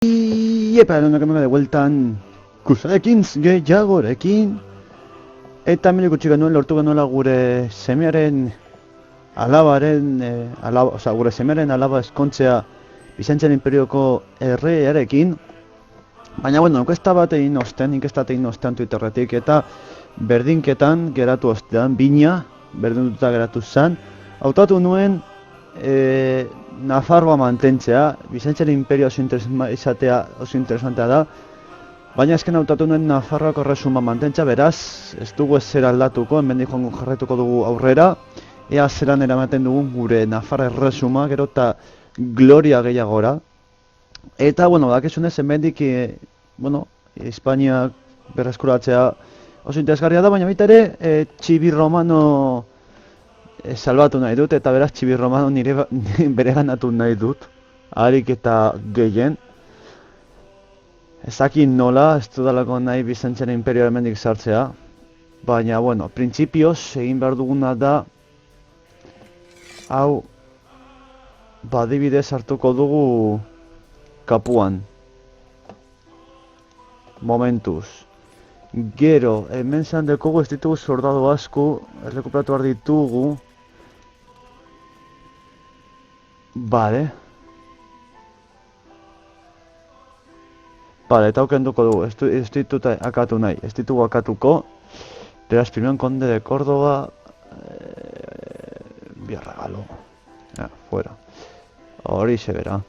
Iepa, de bueltan kusarekin, gehiagorekin. Eta hemen ikusi genuen lortu genuela gure semearen alabaren, gure semearen alaba eskontzea Bizantzen Imperioko errearekin. Baina, bueno, inkesta bat egin ostean Twitterretik eta berdinketan geratu ostean, bina, berdinduta geratu zen. Hautatu nuen Nafarroa mantentzea, Bizantzen Imperio oso interesantea da. Baina ezken hautatu nuen Nafarroako erresuma mantentzea, beraz, ez dugu ezer aldatuko, hemendik joango jarraituko dugu aurrera. Ea zelan eramaten dugun gure Nafarra erresuma, gero eta gloria gehiagora. Eta, bueno, dakizunez, hemendik, Hispaniak berreskuratzea oso interesgarria da, baina baita ere, Txibir Romano salbatu nahi dut, eta beraz Txibir Romano nire bereganatu nahi dut, harik eta gehien. Ezakin nola, ez dudalako nahi Bizantzen Imperioa hemendik sartzea, baina, bueno, printzipioz egin behar duguna da, hau, badibidez hartuko dugu Kapuan. Momentuz. Gero, hemen zan dekogu ez ditugu soldadu asko, errekuperatu behar ditugu. Bale. Bale, eta aukenduko dugu, ez ditut akatu nahi, ez ditugu akatuko. Beraz, primeron konde de Córdoba, bien regalo. Fuera. Hori se bera.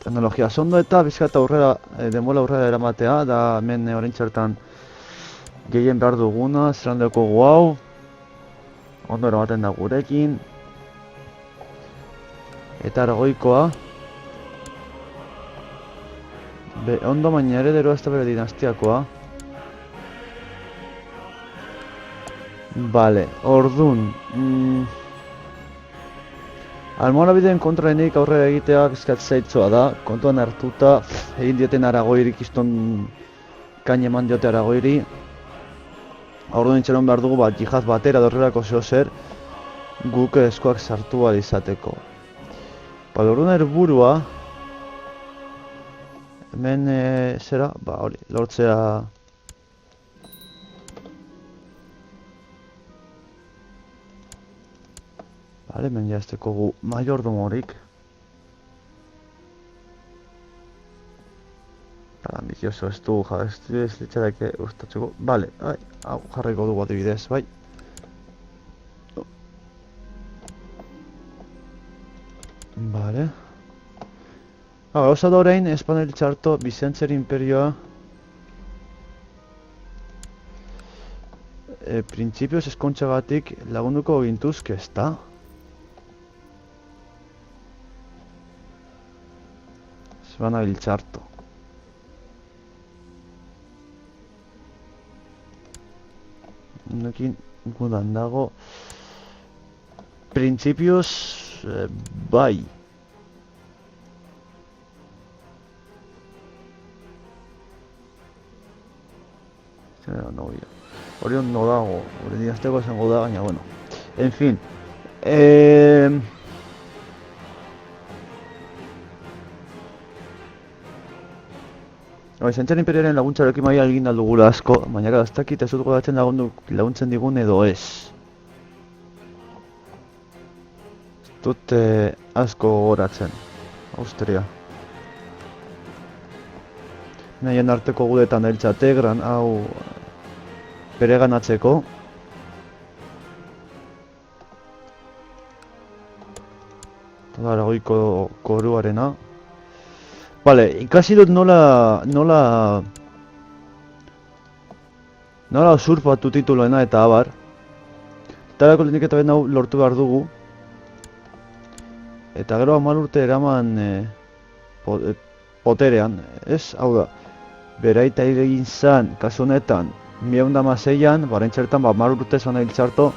Teknologia sondo eta bizkata aurrera, denbola aurrera eramatea, da hemen orain txertan gehien behar duguna, zelan dekogu hau. Ondo eramaten da gurekin. Eta aragoikoa. Ondo baina herederoa ez da bere dinastiakoa. Bale, ordun. Almorabideen kontraenik aurrera egiteak eskatzaitzoa da, kontuan hartuta egin dioten Aragoiri, kiston kain eman diote Aragoiri. Orduan itxeron behar dugu jihad batera dorrerako zehozer guk eskuak sartu ahal izateko. Orduan helburua hemen zera, hori, lortzea Bale, hemen jazteko gu mayordomorik. Ambizioso ez du, ez litxareke ustatzeko. Bale, hau jarriko dugu adibidez, bai. Bale. Gauza da orain, Espanol txarto Bizantzer Imperioa printzipioz eskontxagatik lagunduko gintuzke, ez da? Van a biltzarto. Nekin gudan dago. Printzipioz, bai. Hori ondo dago, hori dinasteko esango da, baina, bueno. En fin. Bizantzen Imperioaren laguntzarekin maia egin aldugula asko, baina ez dakit ez dut godatzen laguntzen digun edo ez. Ez dut asko gogoratzen, Austria. Nahien arteko gudetan dailtzate, gran hau bereganatzeko. Eta Aragoiko koruarena. Bale, ikasi dut nola usurpatu tituloena eta abar. Eta erako lehenik eta hau lortu behar dugu. Eta gero 10 urte eraman poterean, ez? Hau da, beraita egin zan, kasu honetan, 1916an, baren txertan, 10 urte zona hiltzarto,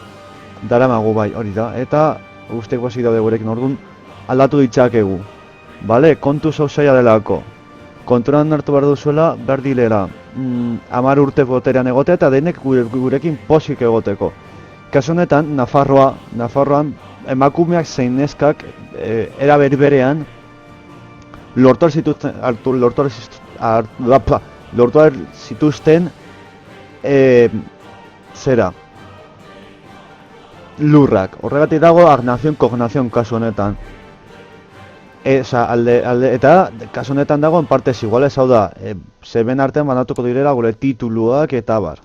daramagu bai, hori da. Eta guzteko hasi daude gurekin orduan aldatu ditzakegu. Bale, kontu zauzaia delako. Konturan hartu behar duzuela, behar dilera 10 urte poterean egotea eta denek gurekin posik egoteko. Kasu honetan, Nafarroan emakumeak zein neskak era berberean lortu zituzten zera lurrak. Horregatik dago agnazion kognazion kasu honetan. Eta kasu honetan dago en partes iguales, hau da, zeben artean banatuko direla gure tituluak eta bar.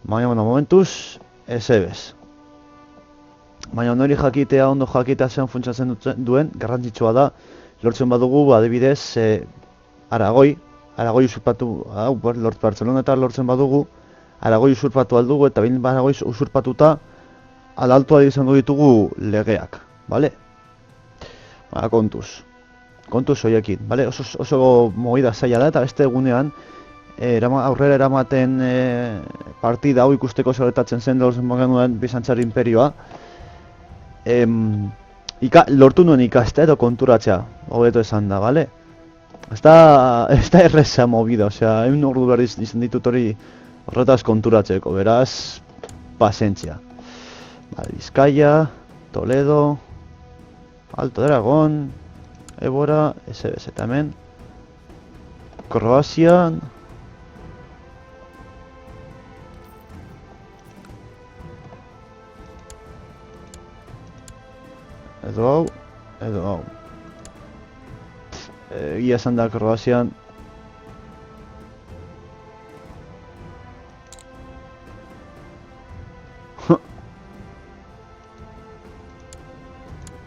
Baina, momentuz, ezebez. Baina, nori jakitea, ondo jakitea zen funtsatzen duen, garrantzitsua da, lortzen badugu, adibidez, Aragoi usurpatu, Barcelona eta lortzen badugu, Aragoi usurpatu aldugu, eta behin Aragoi usurpatuta, alaltua izango ditugu legeak, bale? Kontuz hoiekin, bale? Oso movida zaila da, eta beste egunean, aurrera eramaten partida hau ikusteko zoretatzen zen lortzen genuen Bizantzar imperioa, lortu nuen ikastea edo konturatzea, hobeto esan da, bale? Ez da erreza movida, osea, egin ordu behar izan ditut hori horretaz konturatzeko, beraz, pazientzia. Bizkaia, Toledo, Alto de Aragón, Évora, SBS eta hemen, Kroazia, edo hau. Egia esan da Kroazian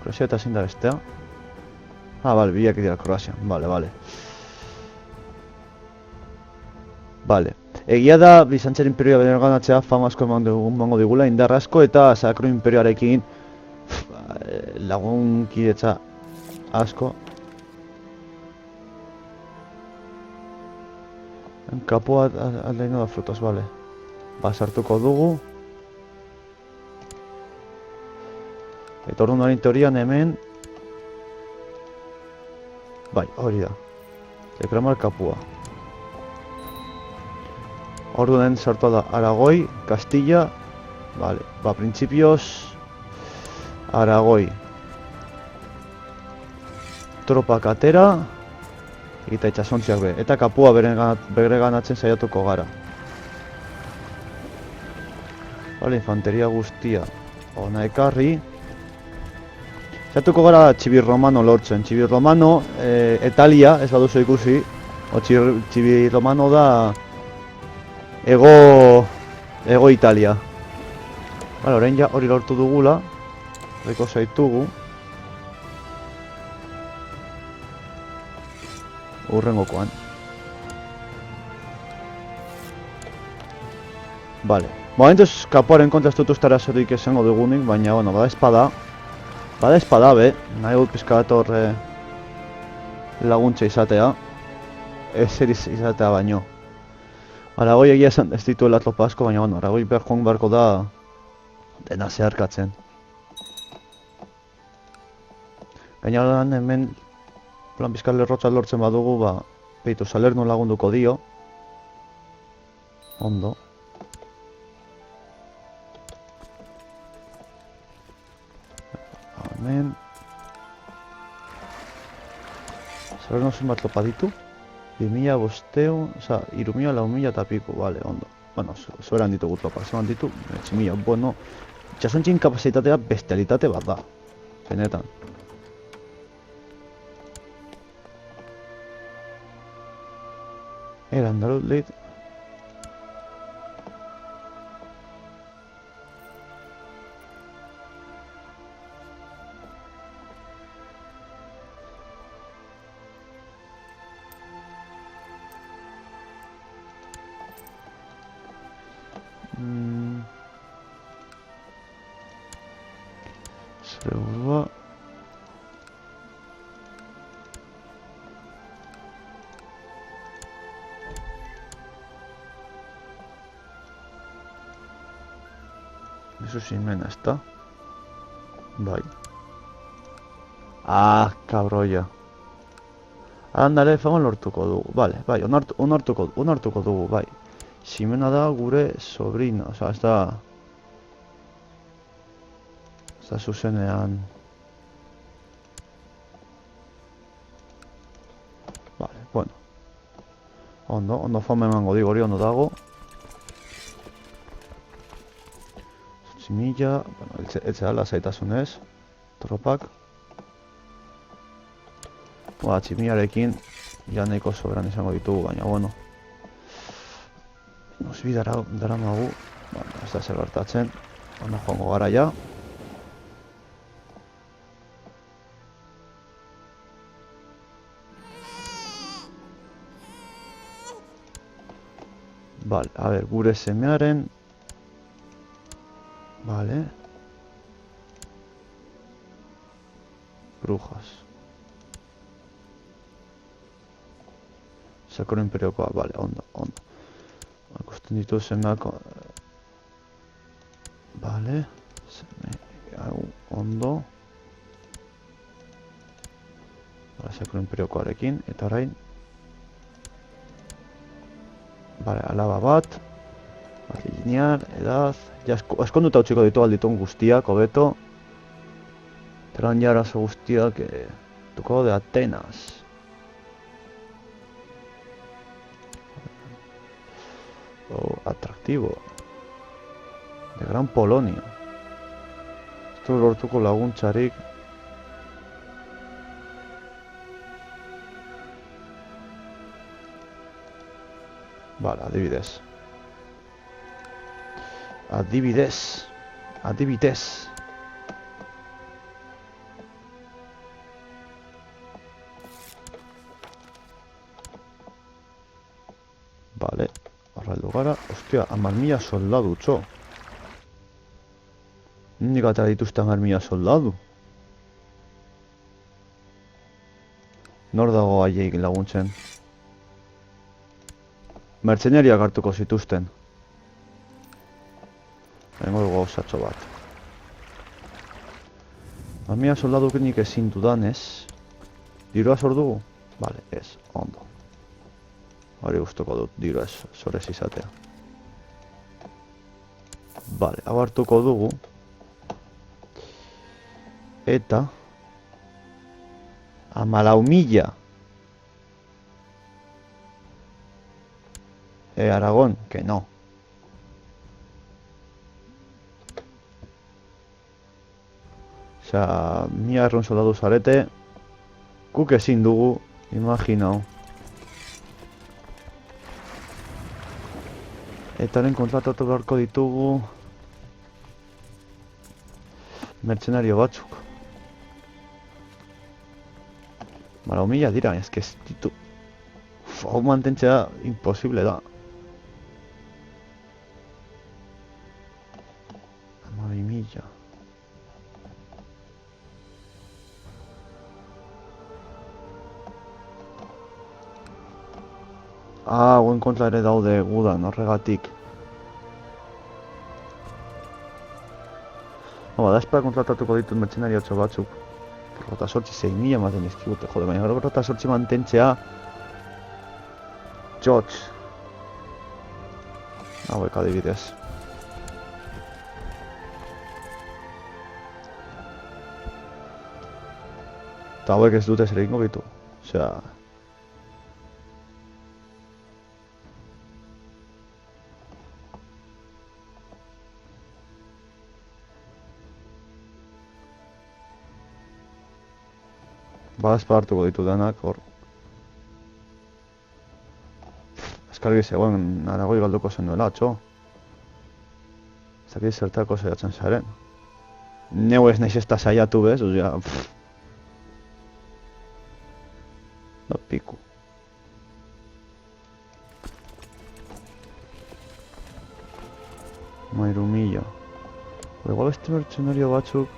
Kroazia eta zein da bestea? Bale, biak dira Kroazian, bale. Egia da Bizantzar imperioa bereganatzea fama asko emango digula, indar asko eta Sakro imperioarekin lagunkidetza asko. Kapua aldeino da frutos, bale. Sartuko dugu. Eta orduan hori teorian hemen... Bai, hori da. Lekramar kapua. Orduan sartua da Aragoi, Castilla... Vale, principios... Aragoi. Tropak atera... Eta itxasontziak be. Eta kapua bere ganatzen saiatuko gara. Vale, infanteria guztia. Ona ekarri. Saiatuko gara Txibir Romano lortzen. Txibir Romano, Italia, ez baduzu ikusi. Txibir Romano da... Ego Italia. Vale, orain ja hori lortu dugula. Horreko zaitugu. Urrengokoan. Vale. Momentuz kapuaren kontra ez dut ustara zerik esango dugunik, baina, bueno, bada espada be, nahi dut pizkat hor laguntza izatea. Ezer izatea baino. Aragoi egia esan ez dituela tropa asko, baina, bueno, Aragoi joan beharko da dena zeharkatzen. Gainera hemen plan pizkat lerrotza lortzen badugu, beitu Salerno lagunduko dio. Ondo. Hemen. Salerno zenbat tropa ditu? 2.500, oza, 3.000, 4.000 eta piku, vale, ondo. Bueno, zoberan ditugu tropa, zeban ditu, 8.000, bueno, itxasontxin kapazitatea bestialitate bat da, benetan. Andaluz. Seguro. Eso sin mena está. Bai. Kabroia. Andale, fama lortuko dugu. Vale, bai, onartuko dugu, bai. Ximena da gure sobrina, oza, ez da zuzenean. Ondo fama emango digo, hori ondo dago. 8.000, bueno, etxe dala zaitasunez. Tropak. 8.000arekin ja nahiko soberan izango ditugu, baina, bueno. Bi dara magu. Bueno, ez da zer gertatzen. Ondo joango gara ja. Vale, a ver, gure semearen. Vale. Brujas. Sakura Imperiokoa, vale, ondo. Ikusten ditu semeak. Vale. Seme, hau, ondo. Vale, Sakura Imperiokoarekin, eta orain. Vale, alaba bat. Linear, edad. Ja, eskonduta utziko ditu alditun guztiak, hobeto. Teran ja arazo guztiak, tuko de Atenas. Atractivo. De Gran Polonia. Ez du lortuko laguntzarik. Vale, adibidez. Vale, horreldu gara. Ostia, 10.000 soldadu, txo. Nik atera dituzte 10.000 soldadu. Nor dago haiek laguntzen? Mertzenariak hartuko zituzten. Hengo dugu gauzatxo bat. 10.000 soldaduk nik ezin dudanez. Dirua zor dugu? Vale, ez, ondo. Hori guztuko dut, dirua ez, zorez izatea. Vale, hau hartuko dugu. Eta 14.000. Aragón, que no. Osea, 1.000 soldadu zarete. Guk ezin dugu, imaginau. Etaren kontratatu beharko ditugu mertzenario batzuk. 14.000 dira, ez que ez ditu. Hau mantentzea imposible da. 12.000. Hauen kontra ere daude gudan, horregatik. Da espera kontratatuko ditut mertzenariotxo batzuk. 6.000 ematen izkigute, jode, baina 8 mantentzea. George. Hauek adibidez. Eta hauek ez dute zer egingo bitu. Osea... Badazpa hartuko ditu denak, hor. Eskargi zegoen Aragoi galduko zen duela, txo. Zaki zertako saiatzen zaren. Neu ez naiz ez da saiatu bez, osea... No piku. Mairumilla. Igual beste mertzenario batzuk...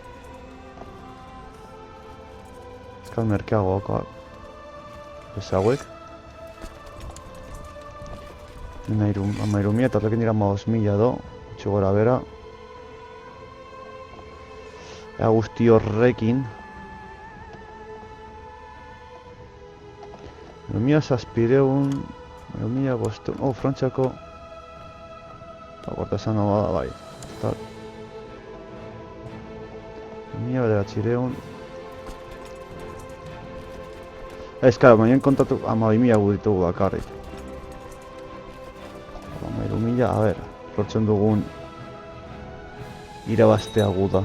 Euskal merkeagoak ez hauek. Mairumia eta horrekin dira 15.000 do, gutxi gora bera. Ea guzti horrekin. Mairumia zazpireun, Mairumia bosteun, Frantziako... Gortezano bada, bai. Mairumia bederatzireun... Ez, karo, baina kontatu 12.000 ditugu bakarrik. mila, a ber, lortzen dugun irabaztea guda.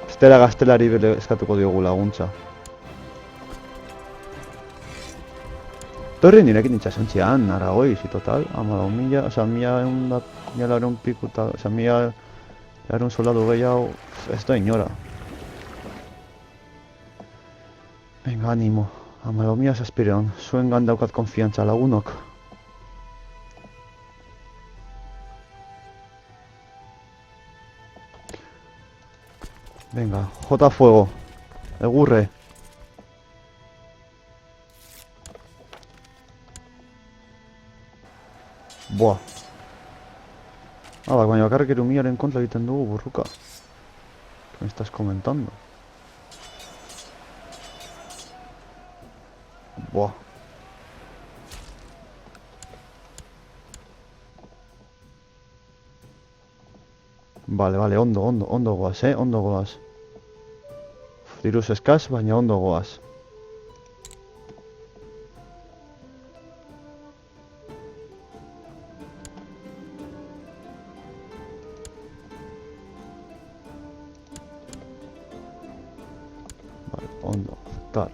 Estela gaztelari bere eskatuko diogu laguntza. Torri nirekin itxasontzian, Aragoiz, total, 14.000, oza, 1.000 piku eta, oza, 1.000 soldadu gehiago, ez da inora. Venga, animo, 14.000 zazpireon, zuen gandaukat konfiantza lagunok. Venga, jota fuego, egurre. Buah. Baina bakarrik erumiaren kontra egiten dugu burruka. ¿Qué me estás comentando? Buah. Vale, ondo goaz, ondo goaz. Diruz eskaz, baina ondo goaz. Vale, ondo. Tal,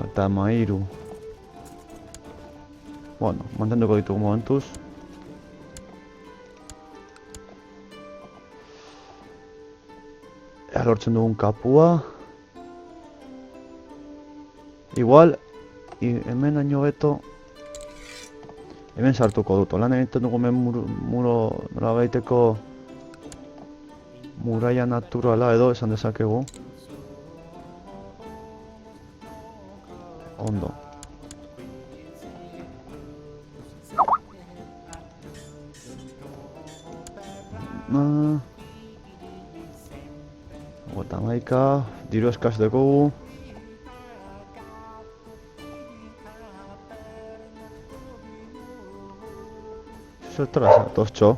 eta mairu. Bueno, mantenduko ditugu momentuz. Lortzen dugun kapua. Igual, hemen haino beto. Hemen sartuko dut. Lan egiten dugu hemen muro nola baiteko muraia naturala edo esan dezakegu. Ondo. Eta maika, diru eskaz dugu. Zertara zatoztxo.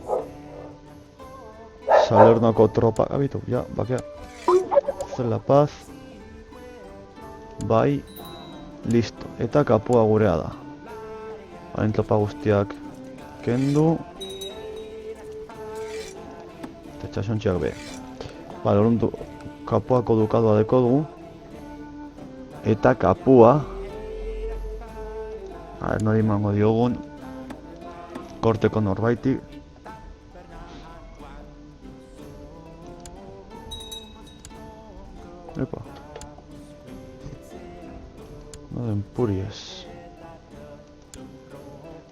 Salernoko tropa gabitu, ja, bakea. Zer la paz. Bai, listo. Eta kapua gurea da. Hain tropa guztiak kendu. Eta txasontxiak be. Bale, oruntu. Kapuako dukadoa deko dugu. Eta kapua. A ver, nori mango diogun. Korteko norbaiti. Epa. No de Empúries.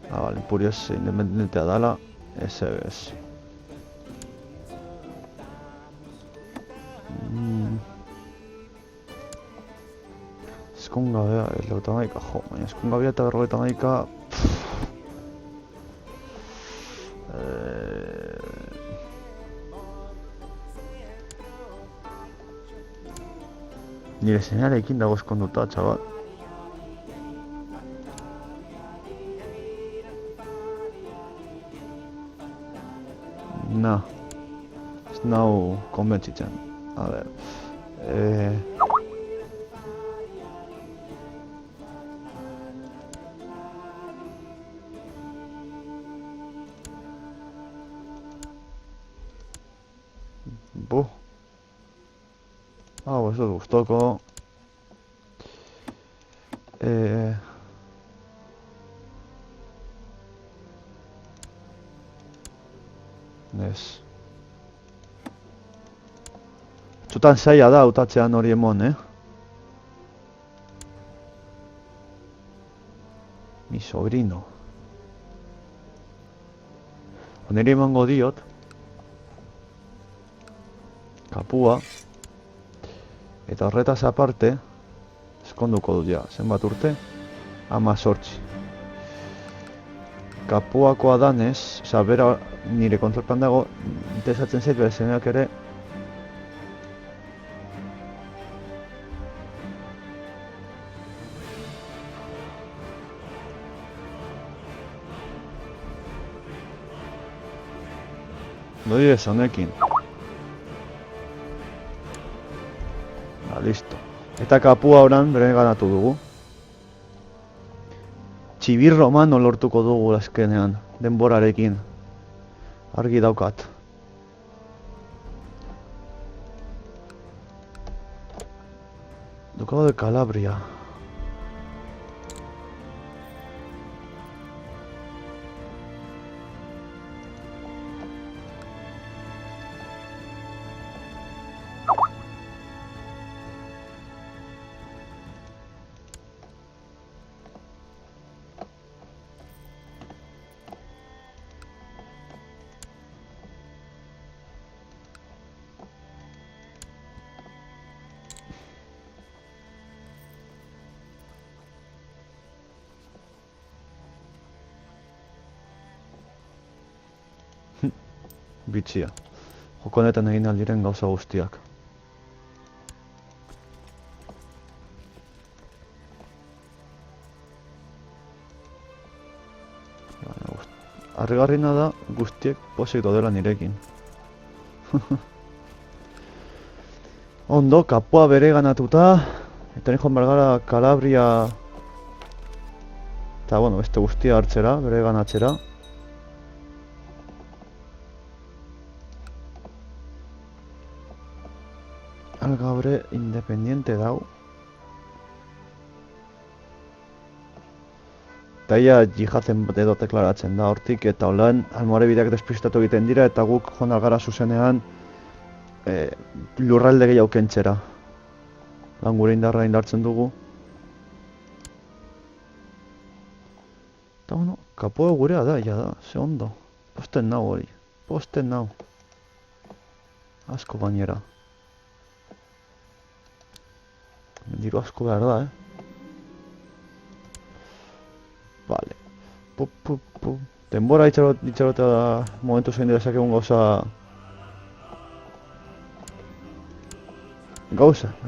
Vale, Empúries independentea dala. Ese es. Eskungabea, berrogeita hamaika, jo, baina eskungabea eta berrogeita hamaika... Nire señaleekin dago eskonduta, txabal. Na, ez nau konbentzitzen, a ber... Buh. Hau ez dut guztoko. Ez. Txutan zaila da utatzean hori emon, Mi sobrino. Nire emango diot. Kapua. Eta horretaz aparte, eskonduko dut ja, zenbat urte? 18. Kapuakoa danez, oza, bera nire kontrolpan dago, interesatzen zait bere semeak ere. Doi ez honekin. Listo. Eta kapua oran bere ganatu dugu. txibir romano lortuko dugu azkenean, denborarekin. Argi daukat. Ducado de Calabria. Bitxia. Joko honetan egin aldiren gauza guztiak. Harrigarriena da guztiek pozik daudela nirekin. Ondo, kapua bere ganatuta. Eta joan behar gara Calabria. Eta, bueno, beste guztia hartzera, bere ganatzera. Algabre independiente dau. Eta ia jihatzen edo deklaratzen da hortik, eta holan almorabideak despistatu egiten dira, eta guk joan algara zuzenean lurralde gehiago kentzera. Lan gure indarra indartzen dugu. Eta bueno, kapua gurea da, ja da, ze ondo. Posten nau hori, posten nau. Asko gainera. Diru asko behar da, Vale. Denbora itxarota momentu zein dira egun gauza,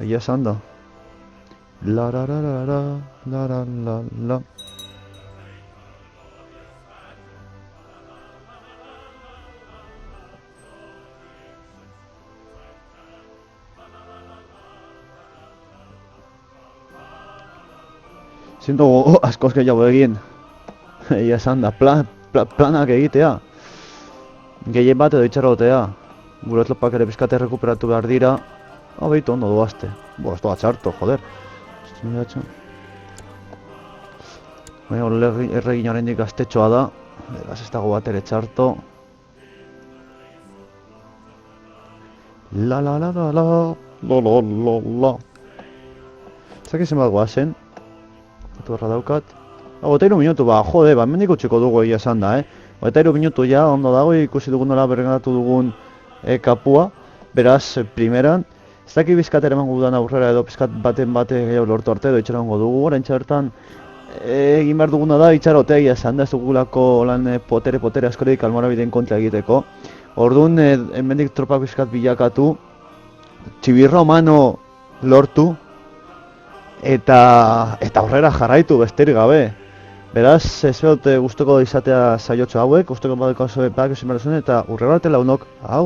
egia esan da. La la la la la la la la la. Siento askoz gehiago egin. Egia esan da, planak egitea. Gehien bat edo itxarotea. Gure etlopak ere bizkate rekuperatu behar dira. Behitu ondo doazte. Ez doa txarto, joder. Baina erregin oraindik gaztetxoa da. Beraz ez dago bat ere txarto. La la la la la la la la la. Zaki zenbat goazen? Batu barra daukat. 23 minutu, jode, hemendik utziko dugu egia esan da, 23 minutu ja, ondo dago, ikusi dugun nola berrenatu dugun kapua. Beraz, primeran, ez daki bizkat ere emango dudan aurrera edo bizkat baten gehiago lortu arte edo itxarongo dugu. Orain txertan, egin behar duguna da, itxarotea egia esan da, ez dugulako lan potere askorik almorabideen kontra egiteko. Orduan, hemendik tropak bizkat bilakatu, txibir romano lortu, eta aurrera jarraitu besterik gabe. Beraz, ez dut guztoko izatea saiotxo hauek, guztoko badeko zoepak esan behar zuen, eta urrera arte launok, hau!